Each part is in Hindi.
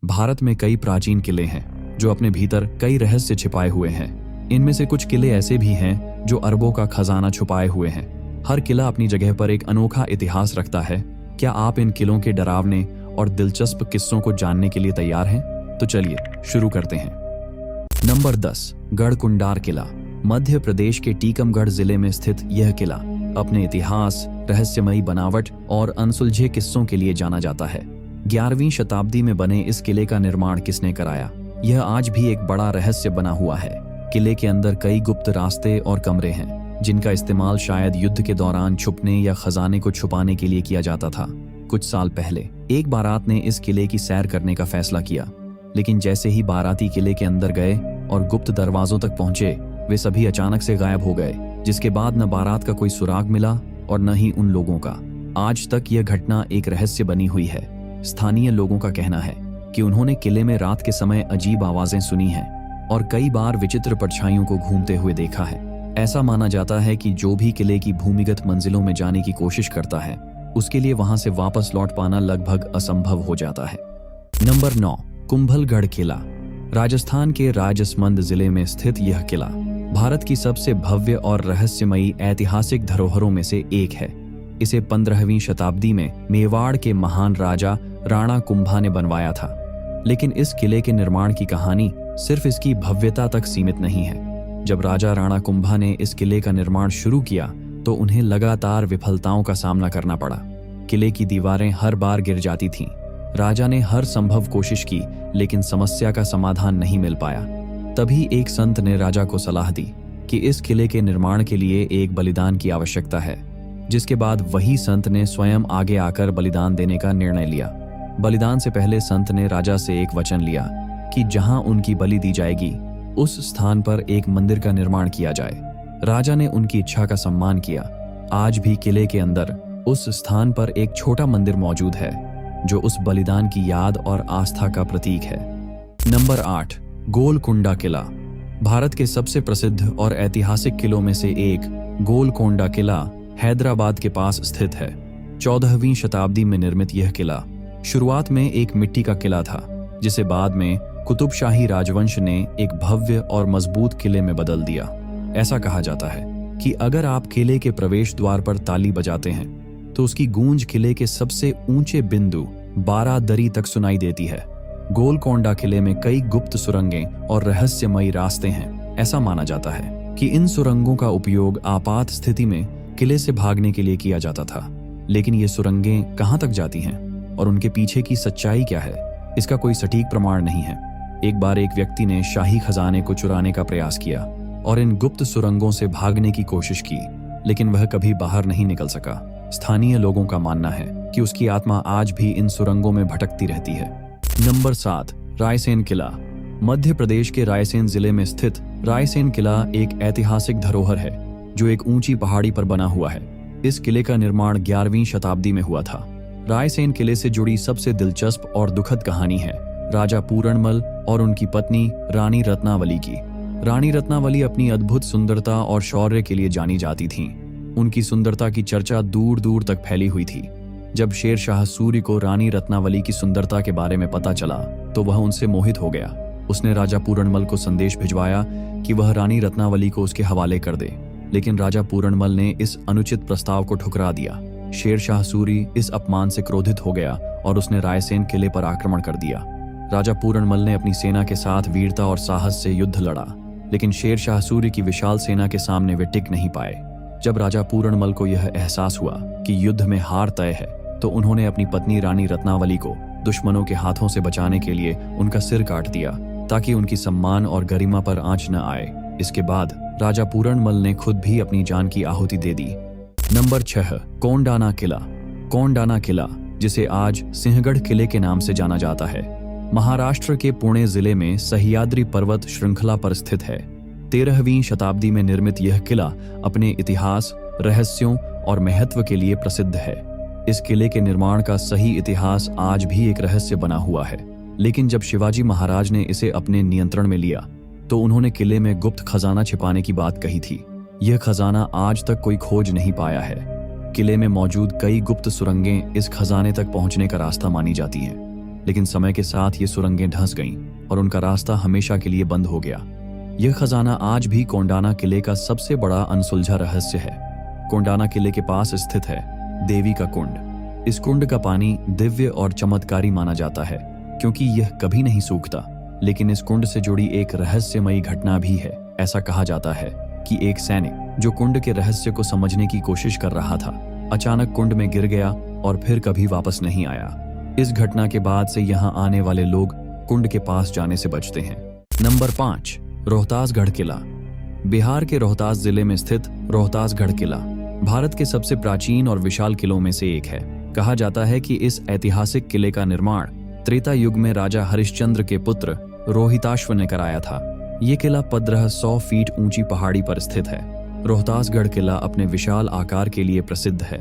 भारत में कई प्राचीन किले हैं जो अपने भीतर कई रहस्य छिपाए हुए हैं। इनमें से कुछ किले ऐसे भी हैं जो अरबों का खजाना छुपाए हुए हैं। हर किला अपनी जगह पर एक अनोखा इतिहास रखता है। क्या आप इन किलों के डरावने और दिलचस्प किस्सों को जानने के लिए तैयार हैं? तो चलिए शुरू करते हैं। नंबर 10, गढ़कुंडार किला। मध्य प्रदेश के टीकमगढ़ जिले में स्थित यह किला अपने इतिहास, रहस्यमयी बनावट और अनसुलझे किस्सों के लिए जाना जाता है। 11वीं शताब्दी में बने इस किले का निर्माण किसने कराया, यह आज भी एक बड़ा रहस्य बना हुआ है। किले के अंदर कई गुप्त रास्ते और कमरे हैं जिनका इस्तेमाल शायद युद्ध के दौरान छुपने या खजाने को छुपाने के लिए किया जाता था। कुछ साल पहले एक बारात ने इस किले की सैर करने का फैसला किया, लेकिन जैसे ही बाराती किले के अंदर गए और गुप्त दरवाजों तक पहुंचे, वे सभी अचानक से गायब हो गए, जिसके बाद न बारात का कोई सुराग मिला और न ही उन लोगों का। आज तक यह घटना एक रहस्य बनी हुई है। स्थानीय लोगों का कहना है कि उन्होंने किले में रात के समय अजीब आवाजें सुनी हैं और कई बार विचित्र परछाइयों को घूमते हुए देखा है। ऐसा माना जाता है कि जो भी किले की भूमिगत मंजिलों में जाने की कोशिश करता है, उसके लिए वहां से वापस लौट पाना लगभग असंभव हो जाता है। नंबर 9, कुंभलगढ़ किला। राजस्थान के राजसमंद जिले में स्थित यह किला भारत की सबसे भव्य और रहस्यमयी ऐतिहासिक धरोहरों में से एक है। इसे 15वीं शताब्दी में मेवाड़ के महान राजा राणा कुंभा ने बनवाया था। लेकिन इस किले के निर्माण की कहानी सिर्फ इसकी भव्यता तक सीमित नहीं है। जब राजा राणा कुंभा ने इस किले का निर्माण शुरू किया तो उन्हें लगातार विफलताओं का सामना करना पड़ा। किले की दीवारें हर बार गिर जाती थीं। राजा ने हर संभव कोशिश की, लेकिन समस्या का समाधान नहीं मिल पाया। तभी एक संत ने राजा को सलाह दी कि इस किले के निर्माण के लिए एक बलिदान की आवश्यकता है, जिसके बाद वही संत ने स्वयं आगे आकर बलिदान देने का निर्णय लिया। बलिदान से पहले संत ने राजा से एक वचन लिया कि जहां उनकी बलि दी जाएगी, उस स्थान पर एक मंदिर का निर्माण किया जाए। राजा ने उनकी इच्छा का सम्मान किया। आज भी किले के अंदर उस स्थान पर एक छोटा मंदिर मौजूद है जो उस बलिदान की याद और आस्था का प्रतीक है। नंबर 8, गोलकुंडा किला। भारत के सबसे प्रसिद्ध और ऐतिहासिक किलों में से एक गोलकोंडा किला हैदराबाद के पास स्थित है। 14वीं शताब्दी में निर्मित यह किला शुरुआत में एक मिट्टी का किला था, जिसे बाद में कुतुबशाही राजवंश ने एक भव्य और मजबूत किले में बदल दिया। ऐसा कहा जाता है कि अगर आप किले के प्रवेश द्वार पर ताली बजाते हैं तो उसकी गूंज किले के सबसे ऊंचे बिंदु बारादरी तक सुनाई देती है। गोलकोंडा किले में कई गुप्त सुरंगें और रहस्यमयी रास्ते हैं। ऐसा माना जाता है कि इन सुरंगों का उपयोग आपात स्थिति में किले से भागने के लिए किया जाता था। लेकिन ये सुरंगें कहां तक जाती हैं और उनके पीछे की सच्चाई क्या है, इसका कोई सटीक प्रमाण नहीं है। एक बार एक व्यक्ति ने शाही खजाने को चुराने का प्रयास किया और इन गुप्त सुरंगों से भागने की कोशिश की, लेकिन वह कभी बाहर नहीं निकल सका। स्थानीय लोगों का मानना है कि उसकी आत्मा आज भी इन सुरंगों में भटकती रहती है। नंबर 7, रायसेन किला। मध्य प्रदेश के रायसेन जिले में स्थित रायसेन किला एक ऐतिहासिक धरोहर है जो एक ऊंची पहाड़ी पर बना हुआ है। इस किले का निर्माण 11वीं शताब्दी में हुआ था। रायसेन किले से जुड़ी सबसे दिलचस्प और दुखद कहानी है राजा पूरणमल और उनकी पत्नी रानी रत्नावली की। रानी रत्नावली अपनी अद्भुत सुंदरता और शौर्य के लिए जानी जाती थीं। उनकी सुंदरता की चर्चा दूर दूर तक फैली हुई थी। जब शेर शाह सूरी को रानी रत्नावली की सुंदरता के बारे में पता चला तो वह उनसे मोहित हो गया। उसने राजा पूरणमल को संदेश भिजवाया कि वह रानी रत्नावली को उसके हवाले कर दे, लेकिन राजा पूरणमल ने इस अनुचित प्रस्ताव को ठुकरा दिया। शेर शाह सूरी इस अपमान से क्रोधित हो गया और उसने रायसेन किले पर आक्रमण कर दिया। राजा पूरणमल ने अपनी सेना के साथ वीरता और साहस से युद्ध लड़ा, लेकिन शेर शाह सूरी की विशाल सेना के सामने वे टिक नहीं पाए। जब राजा पूरणमल को यह एहसास हुआ कि युद्ध में हार तय है, तो उन्होंने अपनी पत्नी रानी रत्नावली को दुश्मनों के हाथों से बचाने के लिए उनका सिर काट दिया, ताकि उनकी सम्मान और गरिमा पर आंच न आए। इसके बाद राजा पूरणमल ने खुद भी अपनी जान की आहुति दे दी। नंबर 6, कोंडाना किला। कोंडाना किला, जिसे आज सिंहगढ़ किले के नाम से जाना जाता है, महाराष्ट्र के पुणे जिले में सह्याद्री पर्वत श्रृंखला पर स्थित है। 13वीं शताब्दी में निर्मित यह किला अपने इतिहास, रहस्यों और महत्व के लिए प्रसिद्ध है। इस किले के निर्माण का सही इतिहास आज भी एक रहस्य बना हुआ है, लेकिन जब शिवाजी महाराज ने इसे अपने नियंत्रण में लिया तो उन्होंने किले में गुप्त खजाना छिपाने की बात कही थी। यह खजाना आज तक कोई खोज नहीं पाया है। किले में मौजूद कई गुप्त सुरंगें इस खजाने तक पहुंचने का रास्ता मानी जाती हैं। लेकिन समय के साथ ये सुरंगें धंस गईं और उनका रास्ता हमेशा के लिए बंद हो गया। यह खजाना आज भी कोंडाना किले का सबसे बड़ा अनसुलझा रहस्य है। कोंडाना किले के पास स्थित है देवी का कुंड। इस कुंड का पानी दिव्य और चमत्कारी माना जाता है क्योंकि यह कभी नहीं सूखता। लेकिन इस कुंड से जुड़ी एक रहस्यमयी घटना भी है। ऐसा कहा जाता है कि एक सैनिक जो कुंड के रहस्य को समझने की कोशिश कर रहा था, अचानक कुंड में गिर गया और फिर कभी वापस नहीं आया। इस घटना के बाद से यहाँ आने वाले लोग कुंड के पास जाने से बचते हैं। नंबर 5, रोहतासगढ़ किला। बिहार के रोहतास जिले में स्थित रोहतासगढ़ किला भारत के सबसे प्राचीन और विशाल किलों में से एक है। कहा जाता है कि इस ऐतिहासिक किले का निर्माण त्रेता युग में राजा हरिश्चंद्र के पुत्र रोहिताश्व ने कराया था। ये किला 1500 फीट ऊंची पहाड़ी पर स्थित है। रोहतासगढ़ किला अपने विशाल आकार के लिए प्रसिद्ध है।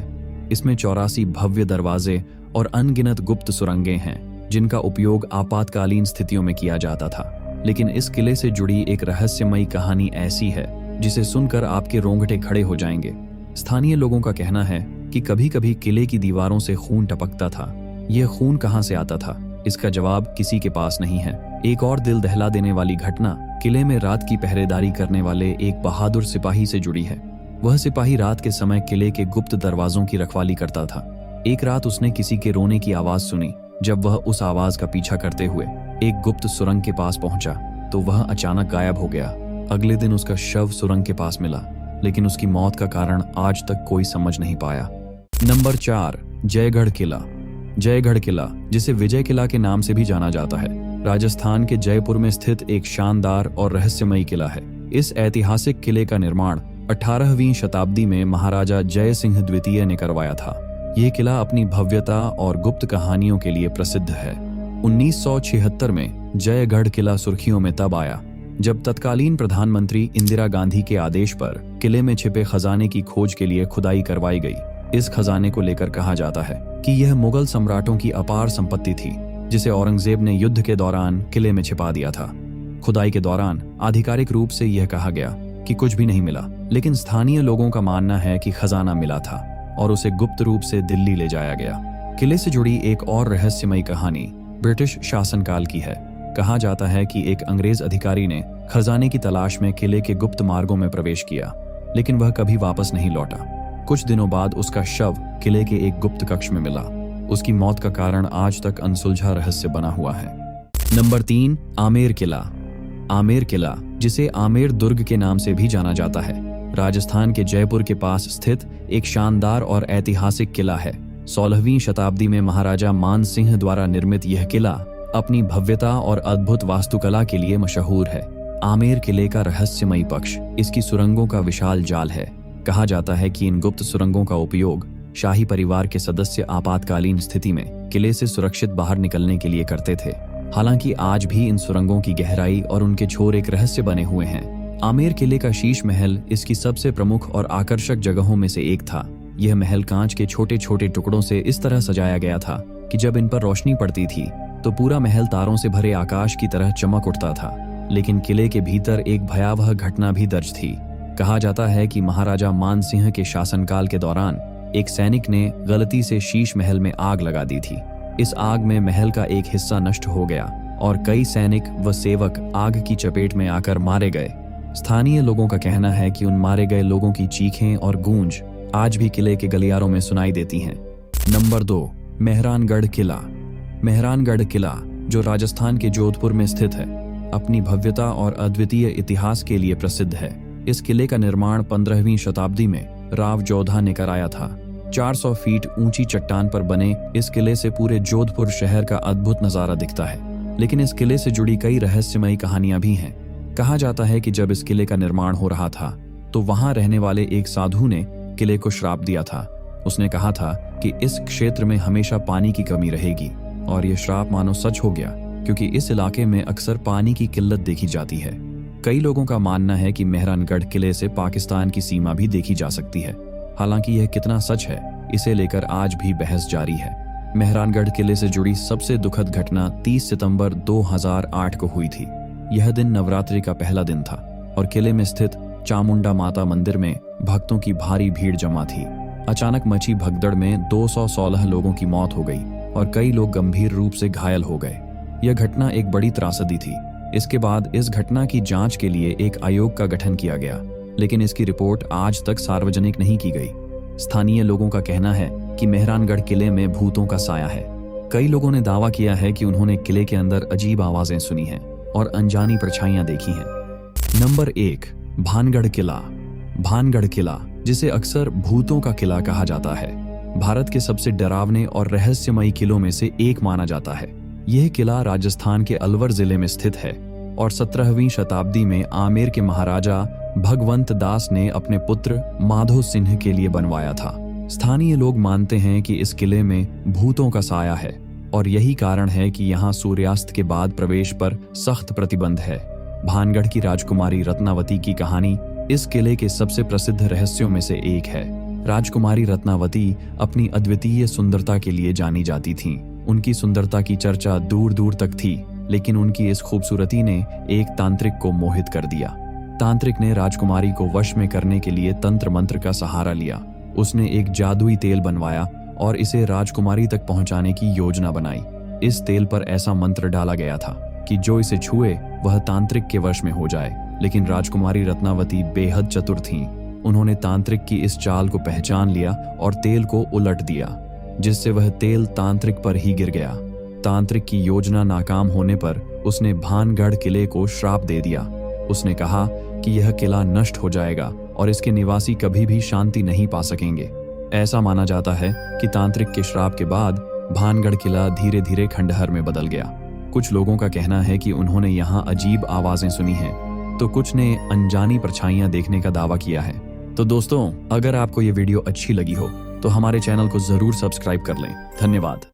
इसमें 84 भव्य दरवाजे और अनगिनत गुप्त सुरंगें हैं जिनका उपयोग आपातकालीन स्थितियों में किया जाता था। लेकिन इस किले से जुड़ी एक रहस्यमयी कहानी ऐसी है जिसे सुनकर आपके रोंगटे खड़े हो जाएंगे। स्थानीय लोगों का कहना है कि कभी कभी किले की दीवारों से खून टपकता था। यह खून कहां से आता था, इसका जवाब किसी के पास नहीं है। एक और दिल दहला देने वाली घटना किले में रात की पहरेदारी करने वाले एक बहादुर सिपाही से जुड़ी है। वह सिपाही रात के समय किले के गुप्त दरवाजों की रखवाली करता था। एक रात उसने किसी के रोने की आवाज सुनी। जब वह उस आवाज का पीछा करते हुए एक गुप्त सुरंग के पास पहुंचा तो वह अचानक गायब हो गया। अगले दिन उसका शव सुरंग के पास मिला, लेकिन उसकी मौत का कारण आज तक कोई समझ नहीं पाया। नंबर 4, जयगढ़ किला। जयगढ़ किला, जिसे विजय किला के नाम से भी जाना जाता है, राजस्थान के जयपुर में स्थित एक शानदार और रहस्यमयी किला है। इस ऐतिहासिक किले का निर्माण 18वीं शताब्दी में महाराजा जय सिंह द्वितीय ने करवाया था। यह किला अपनी भव्यता और गुप्त कहानियों के लिए प्रसिद्ध है। 1976 में जयगढ़ किला सुर्खियों में तब आया जब तत्कालीन प्रधानमंत्री इंदिरा गांधी के आदेश पर किले में छिपे खजाने की खोज के लिए खुदाई करवाई गई। इस खजाने को लेकर कहा जाता है कि यह मुगल सम्राटों की अपार संपत्ति थी जिसे औरंगजेब ने युद्ध के दौरान किले में छिपा दिया था। खुदाई के दौरान आधिकारिक रूप से यह कहा गया कि कुछ भी नहीं मिला, लेकिन स्थानीय लोगों का मानना है कि खजाना मिला था और उसे गुप्त रूप से दिल्ली ले जाया गया। किले से जुड़ी एक और रहस्यमयी कहानी ब्रिटिश शासनकाल की है। कहा जाता है कि एक अंग्रेज अधिकारी ने खजाने की तलाश में किले के गुप्त मार्गों में प्रवेश किया, लेकिन वह कभी वापस नहीं लौटा। कुछ दिनों बाद उसका शव किले के एक गुप्त कक्ष में मिला। उसकी मौत का कारण आज तक अनसुलझा रहस्य बना हुआ है। नंबर 3, आमेर किला। आमेर किला, जिसे आमेर दुर्ग के नाम से भी जाना जाता है, राजस्थान के जयपुर के पास स्थित एक शानदार और ऐतिहासिक किला है। 16वीं शताब्दी में महाराजा मान सिंह द्वारा निर्मित यह किला अपनी भव्यता और अद्भुत वास्तुकला के लिए मशहूर है। आमेर किले का रहस्यमयी पक्ष इसकी सुरंगों का विशाल जाल है। कहा जाता है कि इन गुप्त सुरंगों का उपयोग शाही परिवार के सदस्य आपातकालीन स्थिति में किले से सुरक्षित बाहर निकलने के लिए करते थे। हालांकि आज भी इन सुरंगों की गहराई और उनके छोर एक रहस्य बने हुए हैं। आमेर किले का शीश महल इसकी सबसे प्रमुख और आकर्षक जगहों में से एक था। यह महल कांच के छोटे छोटे टुकड़ों से इस तरह सजाया गया था कि जब इन पर रोशनी पड़ती थी तो पूरा महल तारों से भरे आकाश की तरह चमक उठता था। लेकिन किले के भीतर एक भयावह घटना भी दर्ज थी। कहा जाता है कि महाराजा मान सिंह के शासनकाल के दौरान एक सैनिक ने गलती से शीश महल में आग लगा दी थी। इस आग में महल का एक हिस्सा नष्ट हो गया और कई सैनिक व सेवक आग की चपेट में आकर मारे गए। स्थानीय लोगों का कहना है कि उन मारे गए लोगों की चीखें और गूंज आज भी किले के गलियारों में सुनाई देती हैं। नंबर 2, मेहरानगढ़ किला। मेहरानगढ़ किला, जो राजस्थान के जोधपुर में स्थित है, अपनी भव्यता और अद्वितीय इतिहास के लिए प्रसिद्ध है। इस किले का निर्माण 15वीं शताब्दी में राव जोधा ने कराया था। 400 फीट ऊंची चट्टान पर बने इस किले से पूरे जोधपुर शहर का अद्भुत नजारा दिखता है। लेकिन इस किले से जुड़ी कई रहस्यमयी कहानियां भी हैं। कहा जाता है कि जब इस किले का निर्माण हो रहा था तो वहां रहने वाले एक साधु ने किले को श्राप दिया था। उसने कहा था कि इस क्षेत्र में हमेशा पानी की कमी रहेगी, और यह श्राप मानो सच हो गया क्योंकि इस इलाके में अक्सर पानी की किल्लत देखी जाती है। कई लोगों का मानना है कि मेहरानगढ़ किले से पाकिस्तान की सीमा भी देखी जा सकती है। हालांकि यह कितना सच है, इसे लेकर आज भी बहस जारी है। मेहरानगढ़ किले से जुड़ी सबसे दुखद घटना 30 सितंबर 2008 को हुई थी। यह दिन नवरात्रि का पहला दिन था और किले में स्थित चामुंडा माता मंदिर में भक्तों की भारी भीड़ जमा थी। अचानक मची भगदड़ में 216 लोगों की मौत हो गई और कई लोग गंभीर रूप से घायल हो गए। यह घटना एक बड़ी त्रासदी थी। इसके बाद इस घटना की जांच के लिए एक आयोग का गठन किया गया, लेकिन इसकी रिपोर्ट आज तक सार्वजनिक नहीं की गई। स्थानीय लोगों का कहना है कि मेहरानगढ़ किले में भूतों का साया है। कई लोगों ने दावा किया है कि उन्होंने किले के अंदर अजीब आवाजें सुनी हैं और अनजानी परछाइयां देखी हैं। नंबर 1, भानगढ़ किला। भानगढ़ किला, जिसे अक्सर भूतों का किला कहा जाता है, भारत के सबसे डरावने और रहस्यमयी किलों में से एक माना जाता है। यह किला राजस्थान के अलवर जिले में स्थित है और 17वीं शताब्दी में आमेर के महाराजा भगवंत दास ने अपने पुत्र माधो सिंह के लिए बनवाया था। स्थानीय लोग मानते हैं कि इस किले में भूतों का साया है और यही कारण है कि यहाँ सूर्यास्त के बाद प्रवेश पर सख्त प्रतिबंध है। भानगढ़ की राजकुमारी रत्नावती की कहानी इस किले के सबसे प्रसिद्ध रहस्यों में से एक है। राजकुमारी रत्नावती अपनी अद्वितीय सुंदरता के लिए जानी जाती थीं। उनकी सुंदरता की चर्चा दूर दूर तक थी, लेकिन उनकी इस खूबसूरती ने एक तांत्रिक को मोहित कर दिया। तांत्रिक ने राजकुमारी को वश में करने के लिए तंत्र मंत्र का सहारा लिया। उसने एक जादुई तेल बनवाया और इसे राजकुमारी तक पहुंचाने की योजना बनाई। इस तेल पर ऐसा मंत्र डाला गया था कि जो इसे छुए वह तांत्रिक के वश में हो जाए, लेकिन राजकुमारी रत्नावती बेहद चतुर थीं। उन्होंने तांत्रिक की इस चाल को पहचान लिया और तेल को उलट दिया, जिससे वह तेल तांत्रिक पर ही गिर गया। तांत्रिक की योजना नाकाम होने पर उसने भानगढ़ किले को श्राप दे दिया। उसने कहा कि यह किला नष्ट हो जाएगा और इसके निवासी कभी भी शांति नहीं पा सकेंगे। ऐसा माना जाता है कि तांत्रिक के श्राप के बाद भानगढ़ किला धीरे धीरे खंडहर में बदल गया। कुछ लोगों का कहना है कि उन्होंने यहाँ अजीब आवाजें सुनी हैं, तो कुछ ने अनजानी परछाइयां देखने का दावा किया है। तो दोस्तों, अगर आपको ये वीडियो अच्छी लगी हो तो हमारे चैनल को जरूर सब्सक्राइब कर लें। धन्यवाद।